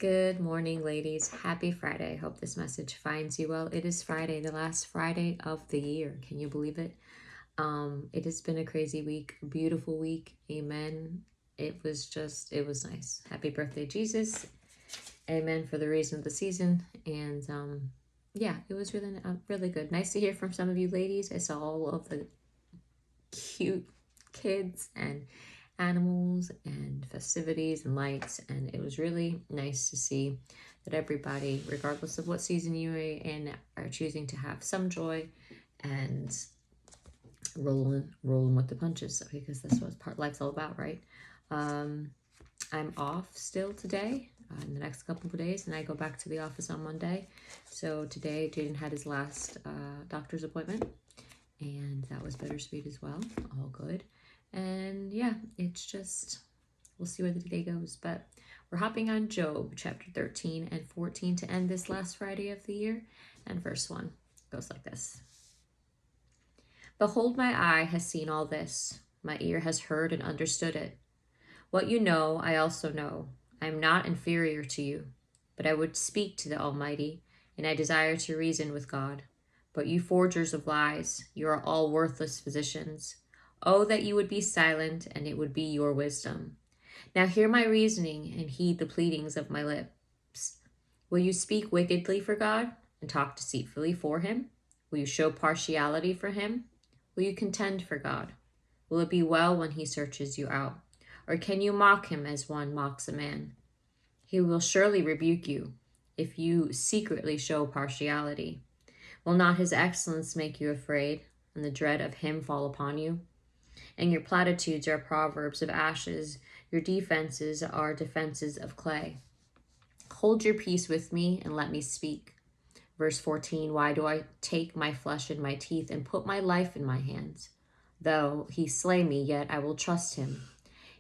Good morning, ladies. Happy Friday. Hope this message finds you well. It is Friday, the last Friday of the year. Can you believe it? It has been a crazy week, beautiful week. Amen. It was nice. Happy birthday, Jesus. Amen for the reason of the season. And yeah, it was really good. Nice to hear from some of you ladies. I saw all of the cute kids and animals and festivities and lights, and it was really nice to see that everybody, regardless of what season you're in, are choosing to have some joy and rolling with the punches, because that's what life's all about, right? I'm off still today, in the next couple of days, and I go back to the office on Monday. So today Jaden had his last doctor's appointment, and that was bittersweet as well. All good. And yeah, it's just, we'll see where the day goes. But we're hopping on Job chapter 13 and 14 to end this last Friday of the year. And verse 1 goes like this. Behold, my eye has seen all this. My ear has heard and understood it. What you know, I also know. I am not inferior to you, but I would speak to the Almighty, and I desire to reason with God. But you forgers of lies, you are all worthless physicians. Oh, that you would be silent, and it would be your wisdom. Now hear my reasoning, and heed the pleadings of my lips. Will you speak wickedly for God, and talk deceitfully for him? Will you show partiality for him? Will you contend for God? Will it be well when he searches you out? Or can you mock him as one mocks a man? He will surely rebuke you if you secretly show partiality. Will not his excellence make you afraid, and the dread of him fall upon you? And your platitudes are proverbs of ashes, your defenses are defenses of clay. Hold your peace with me, and let me speak. Verse 14, why do I take my flesh in my teeth, and put my life in my hands? Though he slay me, yet I will trust him.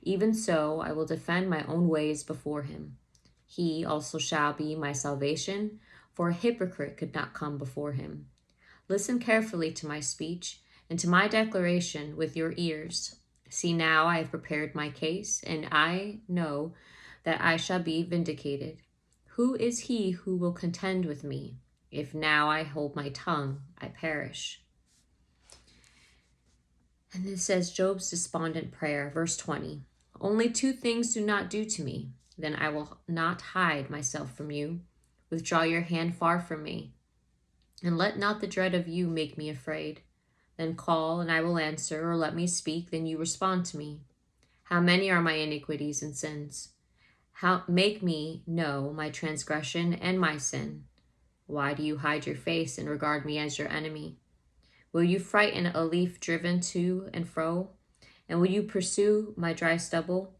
Even so, I will defend my own ways before him. He also shall be my salvation, for a hypocrite could not come before him. Listen carefully to my speech, and to my declaration with your ears. See, now I have prepared my case, and I know that I shall be vindicated. Who is he who will contend with me? If now I hold my tongue, I perish. And this says Job's despondent prayer, verse 20. Only two things do not do to me, then I will not hide myself from you. Withdraw your hand far from me, and let not the dread of you make me afraid. Then call, and I will answer, or let me speak, then you respond to me. How many are my iniquities and sins? How make me know my transgression and my sin. Why do you hide your face and regard me as your enemy? Will you frighten a leaf driven to and fro? And will you pursue my dry stubble?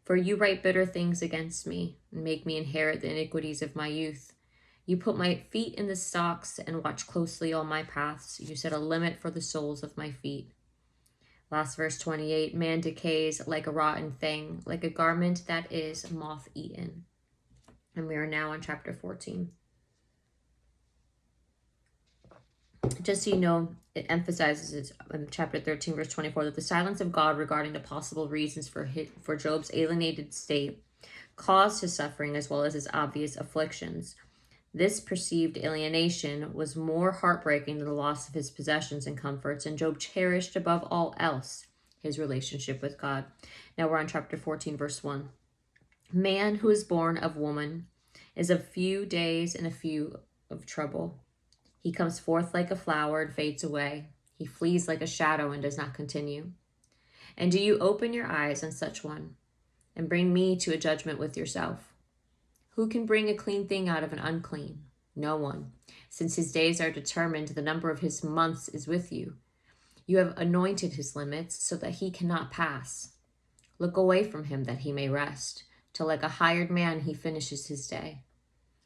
For you write bitter things against me, and make me inherit the iniquities of my youth. You put my feet in the stocks, and watch closely all my paths. You set a limit for the soles of my feet. Last verse 28, man decays like a rotten thing, like a garment that is moth-eaten. And we are now on chapter 14. Just so you know, it emphasizes it in chapter 13, verse 24, that the silence of God regarding the possible reasons for Job's alienated state caused his suffering as well as his obvious afflictions. This perceived alienation was more heartbreaking than the loss of his possessions and comforts, and Job cherished above all else his relationship with God. Now we're on chapter 14, verse 1. Man who is born of woman is of few days and a few of trouble. He comes forth like a flower and fades away. He flees like a shadow and does not continue. And do you open your eyes on such one, and bring me to a judgment with yourself? Who can bring a clean thing out of an unclean? No one. Since his days are determined, the number of his months is with you. You have anointed his limits so that he cannot pass. Look away from him that he may rest, till like a hired man he finishes his day.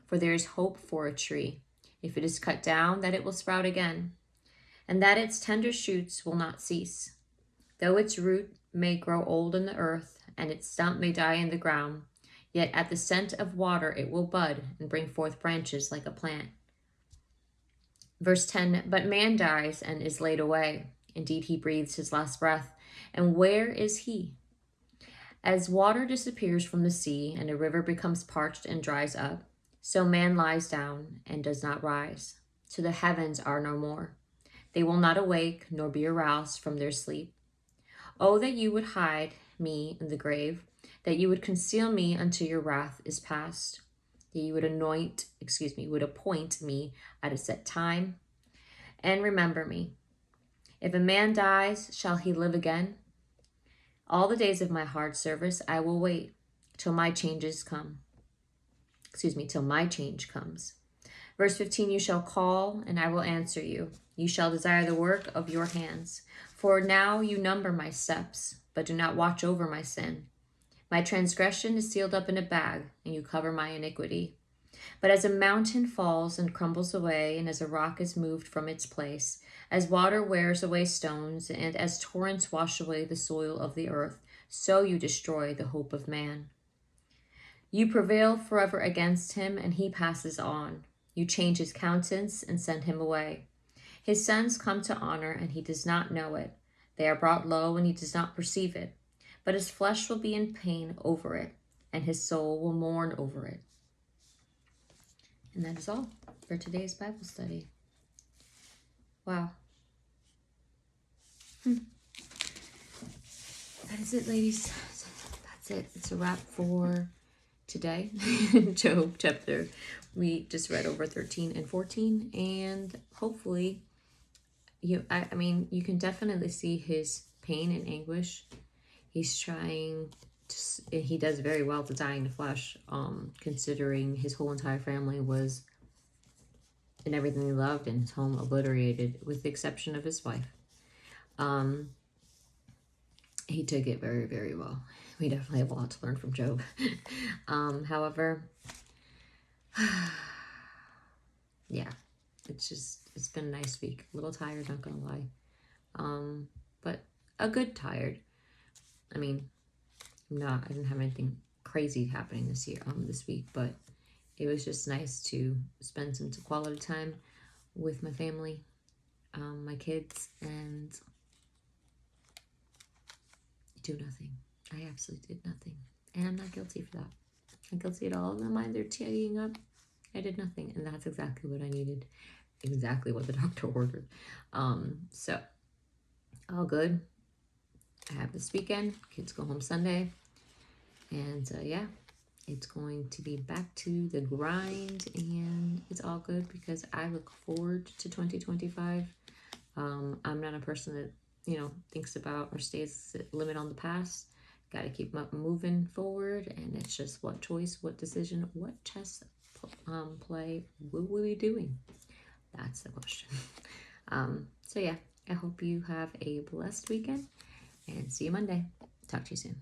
For there is hope for a tree, if it is cut down, that it will sprout again, and that its tender shoots will not cease. Though its root may grow old in the earth, and its stump may die in the ground, yet at the scent of water it will bud and bring forth branches like a plant. Verse 10, but man dies and is laid away. Indeed, he breathes his last breath. And where is he? As water disappears from the sea and a river becomes parched and dries up, so man lies down and does not rise. So the heavens are no more. They will not awake nor be aroused from their sleep. Oh, that you would hide me in the grave, that you would conceal me until your wrath is past, that you would appoint me at a set time, and remember me. If a man dies, shall he live again? All the days of my hard service I will wait till my changes come. Till my change comes. Verse 15, you shall call, and I will answer you. You shall desire the work of your hands. For now you number my steps, but do not watch over my sin. My transgression is sealed up in a bag, and you cover my iniquity. But as a mountain falls and crumbles away, and as a rock is moved from its place, as water wears away stones, and as torrents wash away the soil of the earth, so you destroy the hope of man. You prevail forever against him, and he passes on. You change his countenance and send him away. His sons come to honor, and he does not know it. They are brought low, and he does not perceive it. But his flesh will be in pain over it, and his soul will mourn over it. And that is all for today's Bible study. Wow. That is it, ladies. That's it. It's a wrap for today. Job chapter. We just read over 13 and 14, and hopefully you can definitely see his pain and anguish. He's trying to, he does very well to die in the flesh, considering his whole entire family was, and everything he loved, and his home obliterated with the exception of his wife. He took it very, very well. We definitely have a lot to learn from Job. However, yeah, it's been a nice week. A little tired, not gonna lie. But a good tired. I mean, I didn't have anything crazy happening this week, but it was just nice to spend some quality time with my family, my kids, and do nothing. I absolutely did nothing. And I'm not guilty for that. I'm guilty at all. In my mind, they're tidying up. I did nothing. And that's exactly what I needed. Exactly what the doctor ordered. So, all good. I have this weekend. Kids go home Sunday. And yeah, it's going to be back to the grind. And it's all good because I look forward to 2025. I'm not a person that thinks about or stays limit on the past. Got to keep moving forward, and it's just what choice, what decision, what chess play will we be doing? That's the question. So yeah, I hope you have a blessed weekend, and see you Monday. Talk to you soon.